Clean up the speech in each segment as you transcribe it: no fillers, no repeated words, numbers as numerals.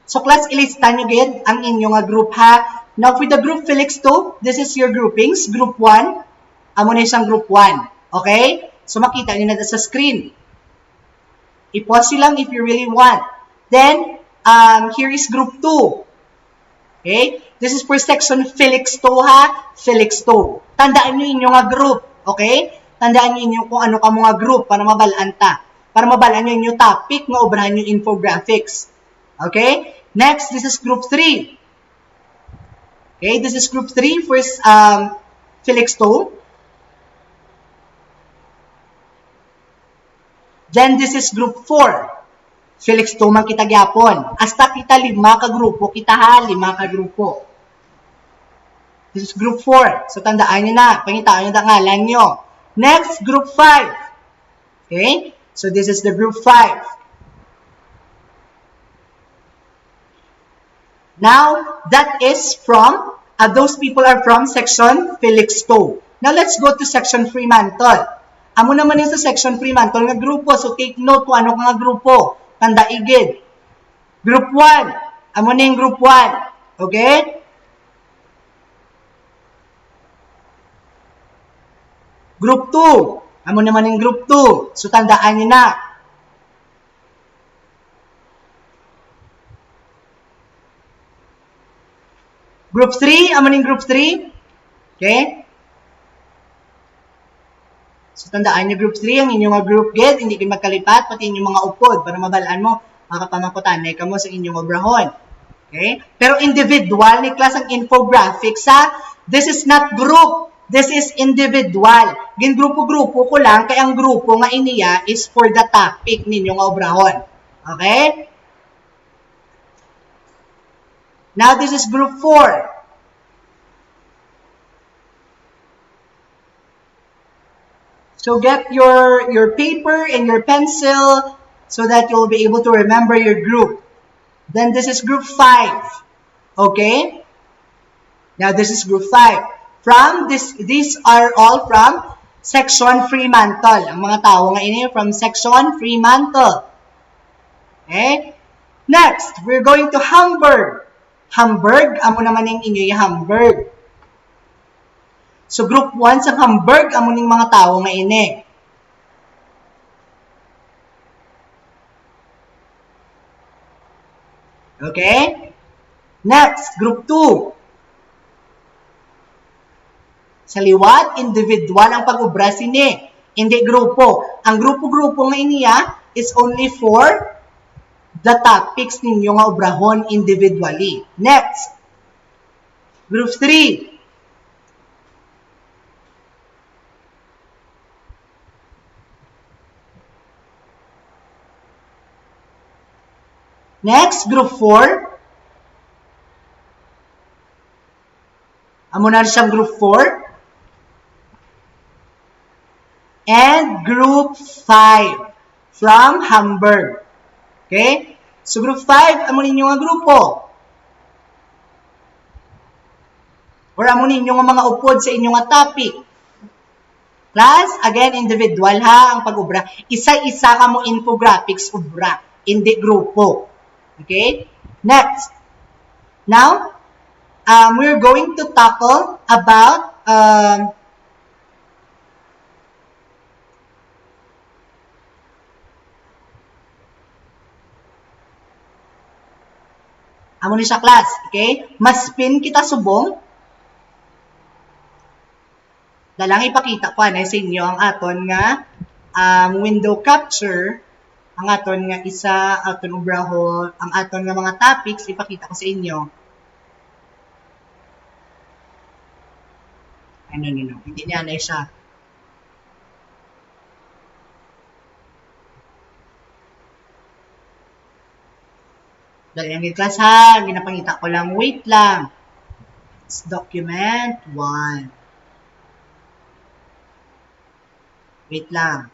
So class, ilista nyo gid ang inyong group ha. Now for the group FELIXTOWE, this is your groupings. Group 1, amo na isang group 1. Okay? So makita nyo na sa screen. I-pause lang if you really want. Then, here is group 2. Okay? This is for section FELIXTOWE ha. FELIXTOWE. Tandaan nyo inyong group. Okay? Tandaan nyo inyong kung ano ka mga group para mabalaan ta. Para mabalaan nyo inyong topic nga obrahan nyo infographics. Okay? Next, this is group 3. Okay? This is group 3 for FELIXTOWE. Then, this is group 4. FELIXTOWE man kita gyapon. Hasta kita 5 ka grupo, kita ha, 5 ka grupo. This is group 4. So, tandaan nyo na. Pangitaan nyo na ngalan nyo. Next, group 5. Okay? So, this is the group 5. Now, that is from, those people are from section FELIXTOWE. Now, let's go to section FREMANTLE. Amo naman yung sa section FREMANTLE nga grupo. So, take note kung ano nga grupo. Tanda igid. Group 1. Amo na yung group 1. Okay? Group 2. Amo naman yung group 2. So, tandaan nyo na. Group 3. Amo na yung group 3. Okay? So, tandaan nyo group 3. Ang inyong group gate. Hindi kayo magkalipat. Pati inyong mga upod. Para mabalaan mo. Makapamakutanay ka mo sa inyong obrahon. Okay? Pero individual ni class ang infographics ha. This is not group. This is individual. Gin-grupo-grupo ko lang, kaya ang grupo nga iniya is for the topic ninyo nga obrahon. Okay? Now, this is group 4. So, get your paper and your pencil so that you'll be able to remember your group. Then, this is group 5. Okay? Now, this is group 5. From these are all from section FREMANTLE. Ang mga tao nga ini from section FREMANTLE. Okay? Next, we're going to HAMBURG. HAMBURG, amo naman yung inyo yung HAMBURG. So group 1 sa HAMBURG, amo ning mga tao nga ini. Okay? Next, group 2. Sa liwat, individual ang pag-ubra sini. Hindi grupo. Ang grupo-grupo nga iniya is only for the topics ninyo nga obrahon individually. Next. Group 3. Next, group 4. Amo na siyang group 4. And group 5 from HAMBURG. Okay? So, group 5, amo ninyo nga grupo. Or amo ninyo nga mga upod sa inyong nga topic. Class, again, individual ha, ang pag-ubra. Isa-isa ka mo infographics ubra, hindi grupo. Okay? Next. Now, we're going to tackle about amo ni sa class, okay? Maspin kita subong. Dalang ipakita ko na sa inyo ang aton nga window capture, ang aton nga isa, aton ubrahon, ang aton nga mga topics, ipakita ko sa inyo. Ano, hindi niya na siya. Dahil yung class ha, ginapangita ko lang, wait lang. It's document 1. Wait lang.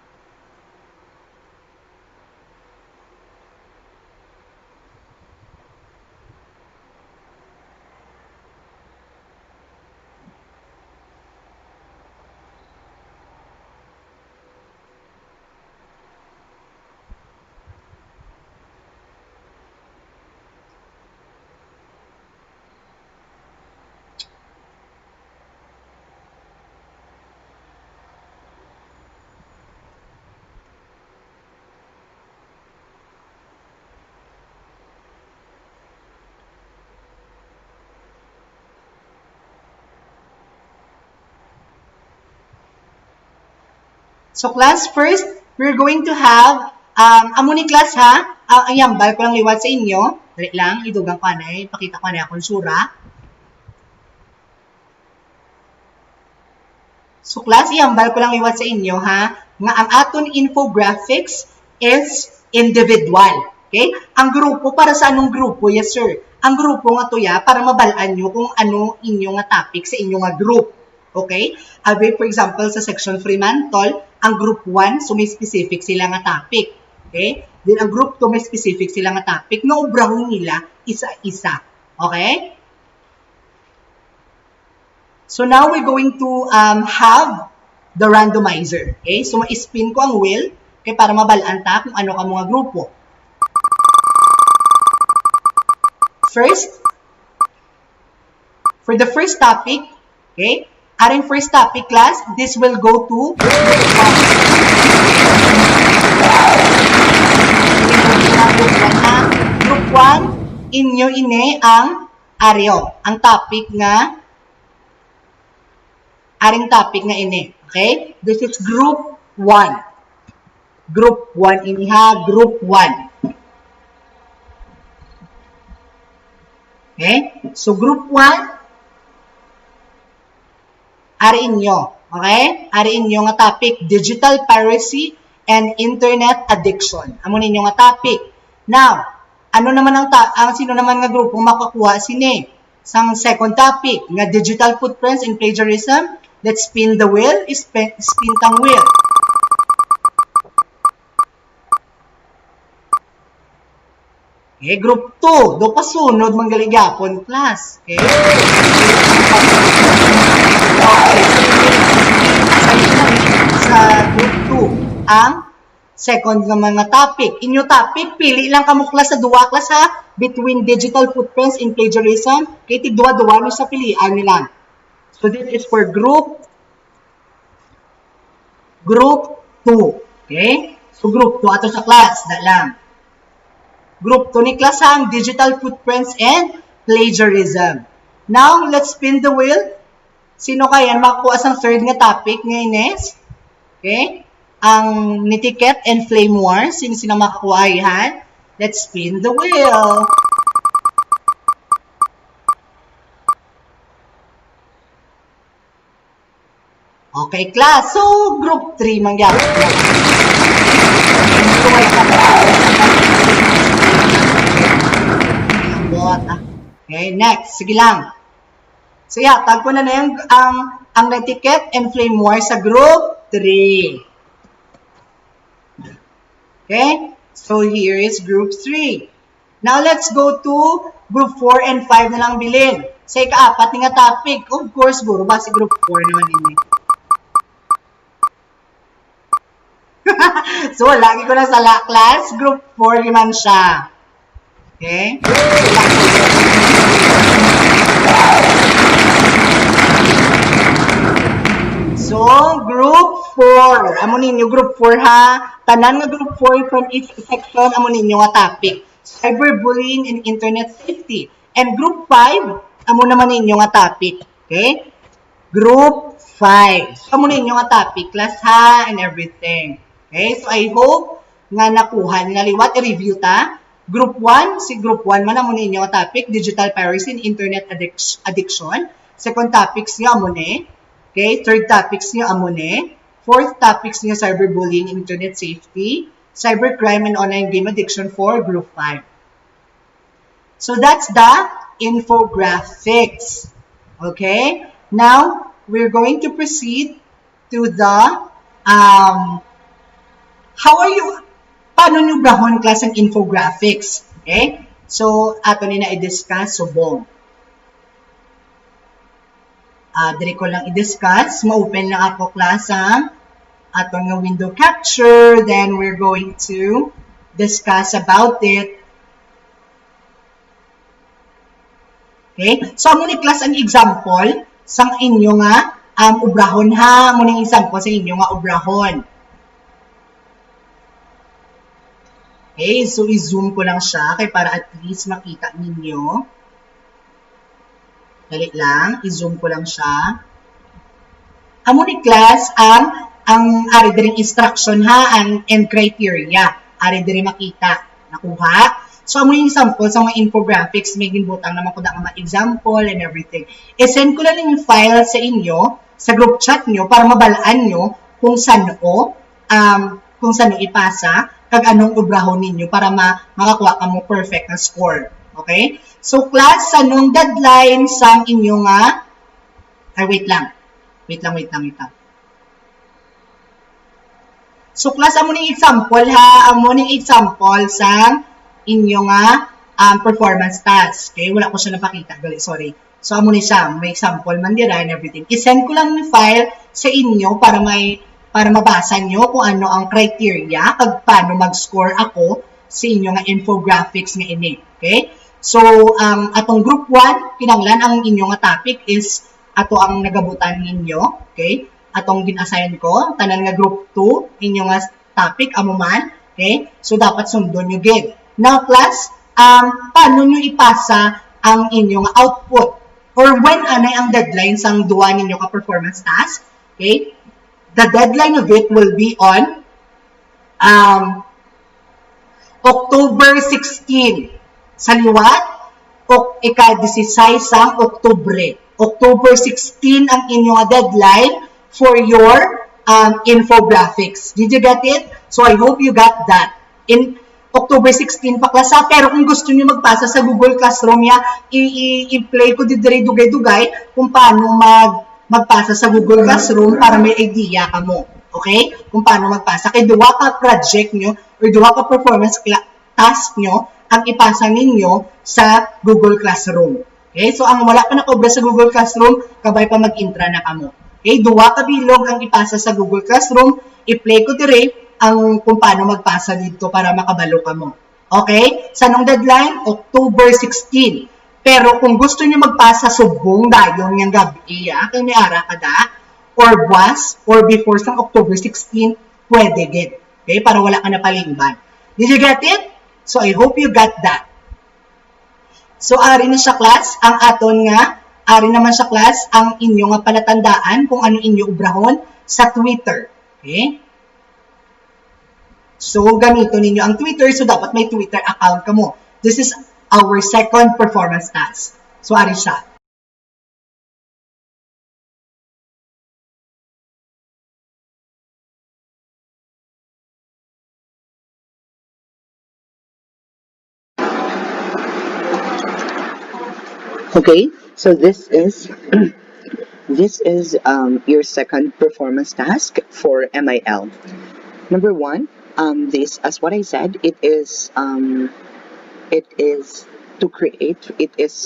So class, first, we're going to have, amo ni class ha, ang yambal ko lang liwat sa inyo. Dali lang, idugang ko na, ipakita ko na akong sura. So class, iyambal ko lang liwat sa inyo ha, nga ang aton infographics is individual. Okay? Ang grupo, para sa anong grupo? Yes, sir. Ang grupo nga to ya, para mabalaan nyo kung ano inyo nga topic sa inyo nga group. Okay? For example, sa section FREMANTLE, ang group 1, so may specific sila nga topic. Okay? Then ang group 2, may specific sila nga topic. Naubrahon nila isa-isa. Okay? So now we're going to have the randomizer. Okay? So ma-spin ko ang wheel okay, para mabalaan ta kung ano ka mga grupo. First, for the first topic, okay, aring first topic class, this will go to group 1, inyo ine ang areo. Ang topic nga, aring topic nga ine. Okay? This is group 1. Group 1 iniha, group 1. Okay? So, group 1, ari inyo. Okay? Ari inyo nga topic, digital piracy and internet addiction. Amo ninyo nga topic. Now, ano naman ang sino naman nga grupong makakuha sini? Sang second topic, nga digital footprints and plagiarism. Let's spin the wheel. Spin tang wheel. Okay, group 2, do pasunod manggaligapon class. Okay? Sa group 2, ang second nga mga topic. Inyo topic, pili lang kamo class sa duwa class ha, between digital footprints and plagiarism. Kaya tigduwa-duwa nyo sa pilian nila. So this is for group 2. Okay? So group 2 ato sa class, da lang. Group 2 ni class ang digital footprints and plagiarism. Now, let's spin the wheel. Sino kaya makakuha sa third nga topic ngayon is? Okay? Ang netiquette and flame wars. Sino makakuha yan? Let's spin the wheel. Okay, class. So, group 3 mangyari. Okay, next. Sige lang. So, yeah, tag ko na yung ang netiquette and flame war sa group 3. Okay? So, here is group 3. Now, let's go to group 4 and 5 na lang bilin. Sa ika-apat nga topic. Of course, guro ba si group 4 naman din. So, lagi ko na sa class. Group 4 naman siya. Okay? So, group 4. Amo ninyo, group 4 ha. Tanan nga group 4 from each section, amo ninyo nga topic. Cyberbullying and internet safety. And group 5, amo naman ninyo nga topic. Okay? Group 5. So, amo ninyo nga topic. Class ha and everything. Okay? So, I hope nga nakuha nila liwat. I-review ta. Group 1, si group 1 man amo ninyo nga topic, digital piracy and internet addiction. Second topics nga amo ni. Okay, third topics nga amo ni. Fourth topics nga cyberbullying and internet safety, cybercrime and online game addiction for group 5. So that's the infographics. Okay? Now, we're going to proceed to the paano nyo brahon class ang infographics? Okay? So, ato ni na i-discuss subong. Dili ko lang i-discuss. Ma-open lang ako class ang ato nga window capture. Then, we're going to discuss about it. Okay? So, amo ni class ang example sang inyo nga ubrahon ha. Amo ni example sa inyo nga ubrahon. Okay, so i-zoom ko lang siya kay para at least makita ninyo. Dali lang, i-zoom ko lang siya. Amo ni class ang ang ari diri instruction ha and criteria. Ari diri makita. Nakuha? So, amo yung example sa mga infographics, may ginbutang naman ko na mga example and everything. I-send ko lang yung file sa inyo, sa group chat nyo, para mabalaan nyo kung saan ipasa, kag anong ubrahon ninyo para makakuha ka mo perfect na score. Okay? So, class, anong deadline sa inyo nga? Ay, wait lang. So, class, amo ning example ha. Amo ning example sa inyo nga performance task. Okay? Wala ko siya napakita. Sorry. So, amo ni siya. May example man dira and everything. I-send ko lang yung file sa inyo para mabasa nyo kung ano ang criteria kag paano mag-score ako sa inyo nga infographics nga ini. Okay? So, atong group 1, kinanglan ang inyo nga topic is ato ang nagabutan ninyo. Okay? Atong gin-assign ko, tanan nga group 2, inyo nga topic, amo man, okay? So, dapat sundon nyo gid. Now, class, paano nyo ipasa ang inyo nga output? Or when anay ang deadline sang duwa ninyo ka performance task? Okay? The deadline of it will be on October 16. Sa liwat, ika-16 sang Oktubre. October 16 ang inyong deadline for your infographics. Did you get it? So, I hope you got that. In October 16 pa klasa, pero kung gusto niyo magpasa sa Google Classroom ya, i-play ko didiri dugay-dugay kung paano magpasa sa Google Classroom para may idea ka mo. Okay? Kung paano magpasa. Kaya duwa ka project nyo or duwa ka performance task nyo ang ipasa ninyo sa Google Classroom. Okay? So, ang wala pa nakobra sa Google Classroom, kabay pa mag-intra na kamo. Okay, duwa ka bilog ang ipasa sa Google Classroom, i-play ko dire ang kung paano magpasa dito para makabalo ka mo. Okay? Sa anong deadline? October 16. Pero kung gusto niyo magpasa subong dayon yang gabi, kay may ara kada or buwas or before sa October 16, pwede gid. Okay? Para wala ka na palingban. Did you get it? So I hope you got that. So ari na siya class ang aton nga ari naman sa class ang inyo nga palatandaan kung ano inyo ubrahon sa Twitter. Okay? So, gamito ninyo ang Twitter. So, dapat may Twitter account ka mo. This is our second performance task. So, ari siya. Okay, so this is your second performance task for MIL. Number one, this, as what I said, it is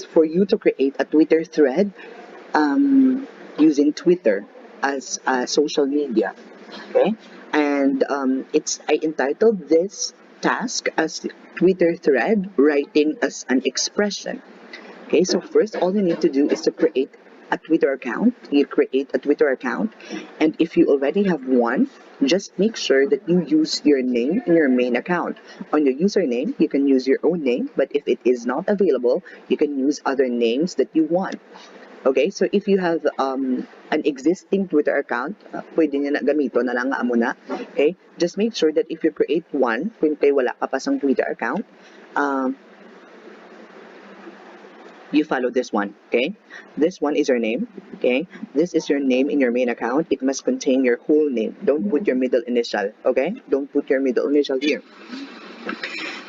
for you to create a Twitter thread using Twitter as social media. Okay, and I entitled this task as Twitter thread writing as an expression. Okay, so first, all you need to do is to create a Twitter account. You create a Twitter account, and if you already have one, just make sure that you use your name in your main account. On your username, you can use your own name, but if it is not available, you can use other names that you want. Okay, so if you have an existing Twitter account, pwede nyo na gamito na lang amo na. Okay, just make sure that if you create one, kung kayo wala ka pa sang Twitter account, you follow this one. Okay, this one is your name. Okay, this is your name in your main account. It must contain your whole name. Don't put your middle initial. Okay, don't put your middle initial here.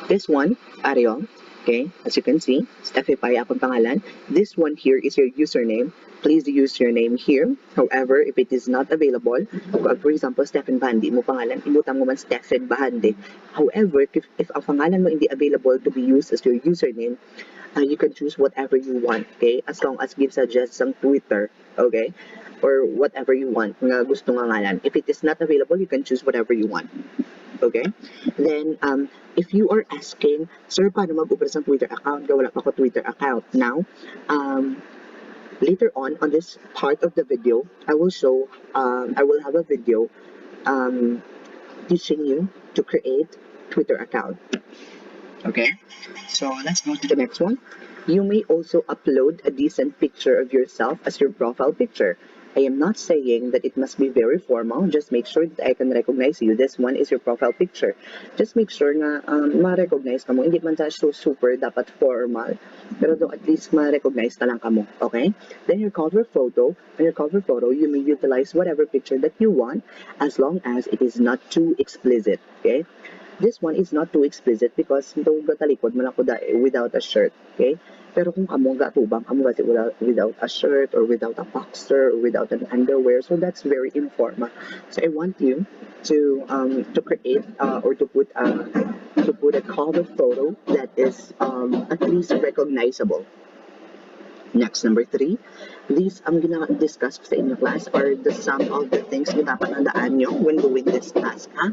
This one, Ariel. Okay, as you can see, Steffi akong pangalan. This one here is your username. Please use your name here. However, if it is not available, for example, Stephen Bandi mo pangalan, imutang mo man Stephen Bandi. However, if ang pangalan mo hindi available to be used as your username, you can choose whatever you want, okay? As long as give suggests some Twitter, okay? Or whatever you want, nga gusto nga ngalan. If it is not available, you can choose whatever you want. Okay? Then, if you are asking, sir, paano mag-open sa Twitter account? Wala pa ko Twitter account. Now, later on this part of the video, I will have a video teaching you to create Twitter account. Okay? So, let's go to the next one. You may also upload a decent picture of yourself as your profile picture. I am not saying that it must be very formal. Just make sure that I can recognize you. This one is your profile picture. Just make sure na ma-recognize ka mo. Hindi man tayo so super dapat formal. Pero do at least ma-recognize na lang ka mo. Okay? Then your cover photo. On your cover photo, you may utilize whatever picture that you want as long as it is not too explicit. Okay? This one is not too explicit because ito gatalikod man ako without a shirt. Okay? Pero kung kamo gatubang kamo kasi without a shirt or without a boxer or without an underwear, so that's very informal. So I want you to create or to put a cover photo that is at least recognizable. Next, number 3, these ang gina-discuss ko sa inyo class are the some of the things na dapat tandaan nyo when doing this task, ha?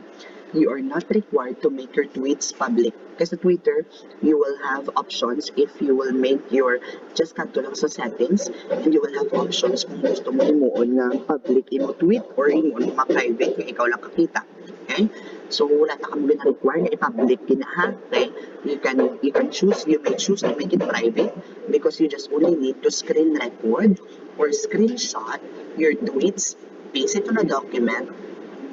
You are not required to make your tweets public. Kasi sa Twitter, you will have options if you will make your, just kanto lang sa settings, and you will have options kung gusto mo imuon na public imo tweet or imuon ma-private kung ikaw lang kakita. Okay? So, wala na kami require na i-public ginaha. Okay? You can choose, you may choose to make it private because you just only need to screen record or screenshot your tweets, paste it on a document,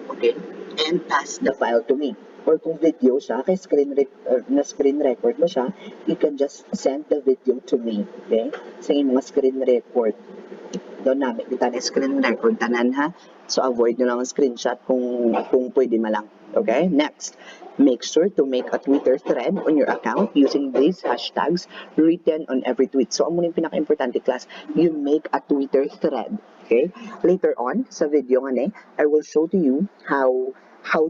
okay, and pass the file to me. Or kung video siya, kay screen record mo siya, you can just send the video to me, okay? Sa mga screen record. Doon namin kita na screen record tanan ha. So avoid nyo lang ang screenshot kung pwede malang. Okay? Next, make sure to make a Twitter thread on your account using these hashtags written on every tweet. So ang muna yung pinaka-importante class, you make a Twitter thread. Okay? Later on sa video nga I will show to you how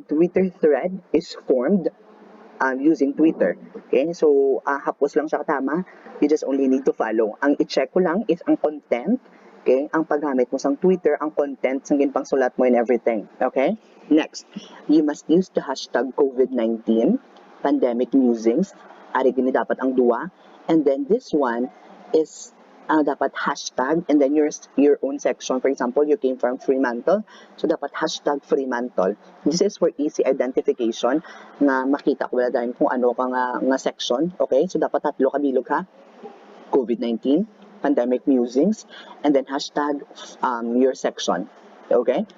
Twitter thread is formed using Twitter. Okay? So, hapos lang siya katama. You just only need to follow. Ang i-check ko lang is ang content. Okay? Ang paggamit mo sa Twitter, ang content, sang ginpang sulat mo and everything. Okay? Next, you must use the hashtag COVID-19, pandemic musings. Ari gini dapat ang duwa. And then this one is dapat hashtag and then your own section. For example, you came from FREMANTLE, so dapat hashtag FREMANTLE. This is for easy identification na makita ko wala dahil kung ano ka nga section. Okay, so dapat tatlo kabilog ha. COVID-19, pandemic musings, and then hashtag your section. Okay?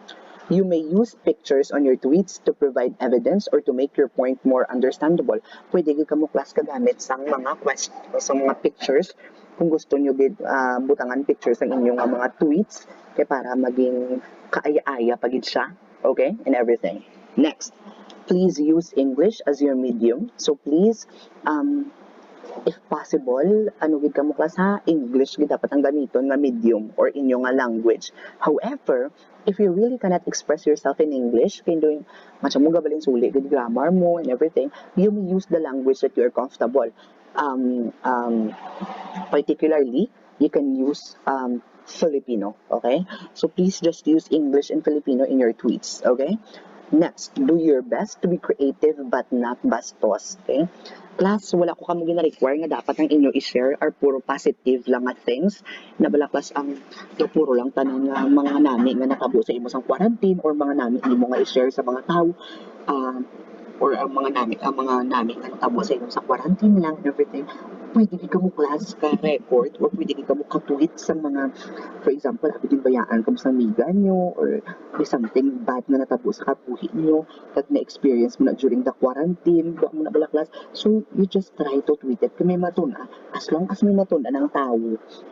You may use pictures on your tweets to provide evidence or to make your point more understandable. Pwede ka mo class kagamit sa mga pictures kung gusto nyo butangan pictures ng inyong mga tweets kaya para maging kaaya-aya pagid siya. Okay? And everything. Next, please use English as your medium. So please, if possible, gid ka mo class ha, English gid dapat ang gamiton nga medium or inyong nga language. However, if you really cannot express yourself in English, kaya doing matcha mo gabaling suli gid grammar mo and everything, you may use the language that you are comfortable. Particularly, you can use Filipino, okay? So please just use English and Filipino in your tweets, okay? Next, do your best to be creative but not bastos, okay? Class, wala ko kamo gina-require nga dapat ang inyo i-share are puro positive lang nga things. Na bala class ang puro lang tanan nga mga nami nga nakabo sa imo sang quarantine or mga nami imo nga i-share sa mga tao. Or ang mga nami nga nakabo sa imo sa quarantine lang and everything. Pwede ka mo class ka record or pwede ka mo ka-tweet sa mga, for example, din bayaan ka mo sa amiga nyo or may something bad na natabo sa kapuhi nyo that na-experience mo na during the quarantine, kung mo na bala class. So, you just try to tweet it. Kung may matuna, as long as may matuna ng tao,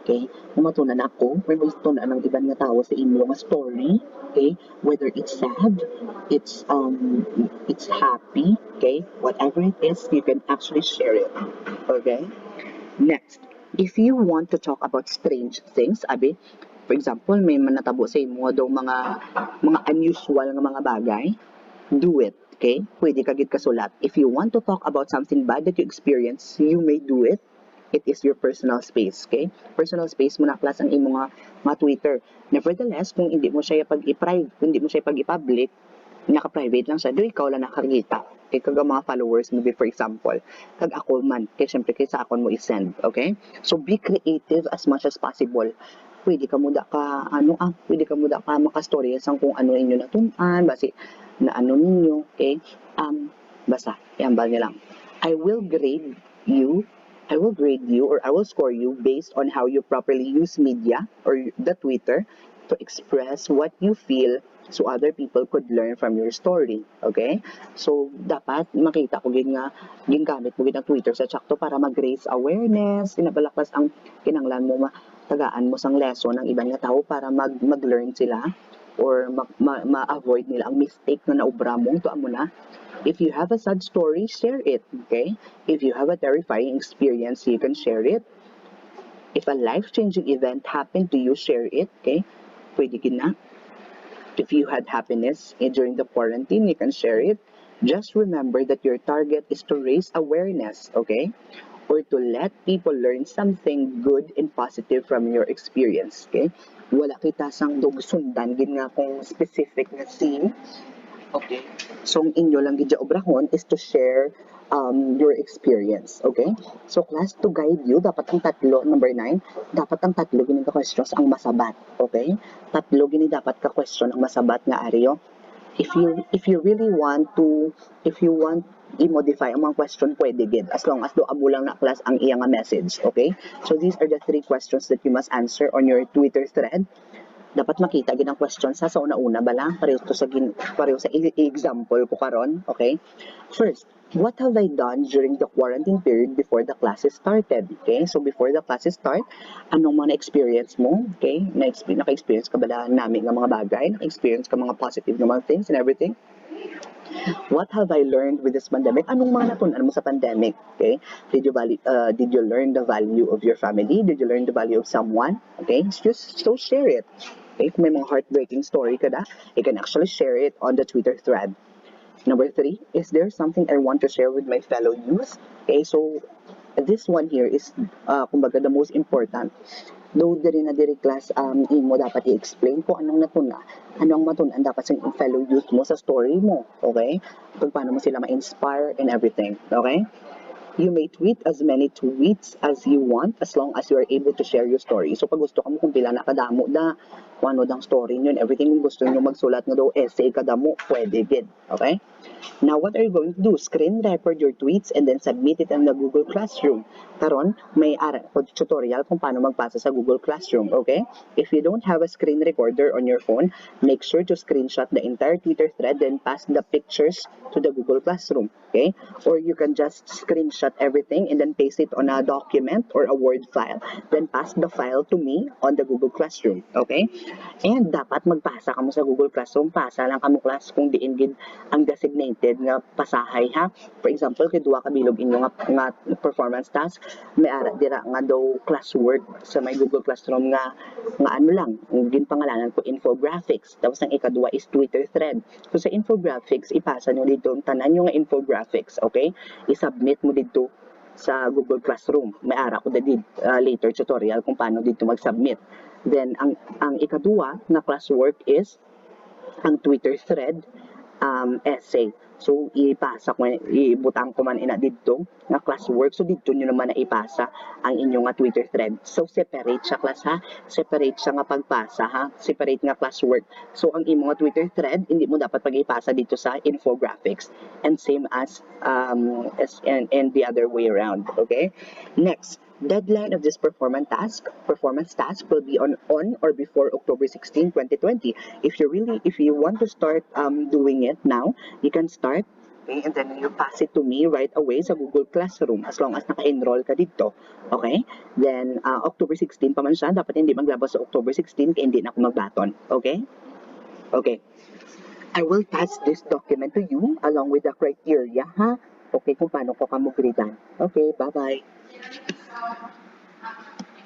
okay? May matuna na ako, may matuna ng ibang na tao sa inyo nga story, okay? Whether it's sad, it's happy, okay? Whatever it is, you can actually share it, okay? Next, if you want to talk about strange things, for example, may manatabo sa imo daw mga unusual nga mga bagay, do it, okay? Pwede ka gid kasulat. If you want to talk about something bad that you experience, you may do it. It is your personal space, okay? Personal space mo na class ang imo nga Twitter. Nevertheless, kung hindi mo siya pag-i-public, naka-private lang siya, do ikaw lang nakakita. Kaya kag mga followers mo, for example, kag ako man, kaya syempre kaya sa akon mo i-send, okay? So, be creative as much as possible. Pwede ka muda ka, makastorya sang kung ano inyo natunan, basi na ano ninyo, okay? Basta, yan ba niya lang. I will grade you or I will score you based on how you properly use media or the Twitter to express what you feel so other people could learn from your story. Okay? So, dapat makita ko gingamit mo ang Twitter sa tsakto para mag-raise awareness, pinabalakas ang kinanglan mo tagaan mo sang lesson ng ibang nga tao para mag-learn sila or ma-avoid nila ang mistake na naubra mo. Tuan mo na. If you have a sad story, share it. Okay? If you have a terrifying experience, you can share it. If a life-changing event happened to you, share it. Okay? Pwede na. If you had happiness during the quarantine, you can share it. Just remember that your target is to raise awareness, okay? Or to let people learn something good and positive from your experience, okay? Wala kita sang sundan gid nga kung specific na scene. Okay. So, ang inyo lang gidya obrahon is to share your experience. Okay? So, class, to guide you, dapat ang tatlo, number 9, dapat ang tatlo gini ka questions ang masabat. Okay? Tatlo gini dapat ka question ang masabat nga aryo. If you really want to, if you want i-modify ang mga question, pwede gid. As long as do abo lang na class ang iya nga message. Okay? So, these are the 3 questions that you must answer on your Twitter thread. Dapat makita gid ang question sa una-una bala pareho sa example ko karon. Okay, first, what have I done during the quarantine period before the classes started? Okay, so before the classes start, anong mga experience mo? Okay, naka-experience ka bala nami nga mga bagay, naka-experience ka mga positive nga mga things and everything? What have I learned with this pandemic? Anong mga natunan mo sa pandemic? Okay? Did you learn the value of your family? Did you learn the value of someone? Okay? Just so share it. Okay? Kung may mga heartbreaking story ka you can actually share it on the Twitter thread. Number 3, is there something I want to share with my fellow youth? Okay, so this one here is kumbaga the most important. Though diri class imo dapat i-explain kung anong matunan dapat sa fellow youth mo sa story mo, okay? Kung paano mo sila ma-inspire and everything, okay? You may tweet as many tweets as you want as long as you are able to share your story. So pag gusto ka mo kung pila na kadamo da, kung ano dang story nyo and everything, kung gusto nyo magsulat nga daw essay kadamo, pwede gid, okay? Now, what are you going to do? Screen record your tweets and then submit it in the Google Classroom. Karon, may tutorial kung paano magpasa sa Google Classroom, okay? If you don't have a screen recorder on your phone, make sure to screenshot the entire Twitter thread then pass the pictures to the Google Classroom, okay? Or you can just screenshot everything and then paste it on a document or a Word file. Then pass the file to me on the Google Classroom, okay? And dapat magpasa ka mo sa Google Classroom. Pasa lang ka mo class kung diin gid ang designated nga pasahay ha. For example, kay duwa ka bilog inyo nga performance task, may ara dira nga daw classwork sa may Google Classroom nga ano lang, ginpangalanan ko infographics. Tapos ang ikaduwa is Twitter thread. So sa infographics, ipasa nyo dito tanan nyo nga infographics, okay? I-submit mo dito sa Google Classroom. May ara ko dito later tutorial kung paano dito mag-submit. Then ang ikaduwa na classwork is ang Twitter thread essay. So ibutang ko man ina dito nga classwork. So dito nyo naman na ipasa ang inyong nga Twitter thread. So separate siya class ha. Separate siya nga pagpasa ha. Separate nga classwork. So ang imong nga Twitter thread hindi mo dapat pag-ipasa dito sa infographics. And same as and the other way around. Okay? Next, deadline of this performance task will be on or before October 16, 2020. If you want to start doing it now, you can start, okay, and then you pass it to me right away sa Google Classroom as long as naka-enroll ka dito. Okay? Then October 16 pa man siya, dapat hindi maglabas sa October 16 kaya hindi na ako magbaton. Okay? Okay. I will pass this document to you along with the criteria, ha? Okay, kung paano ko ka mo gradean. Okay, bye-bye.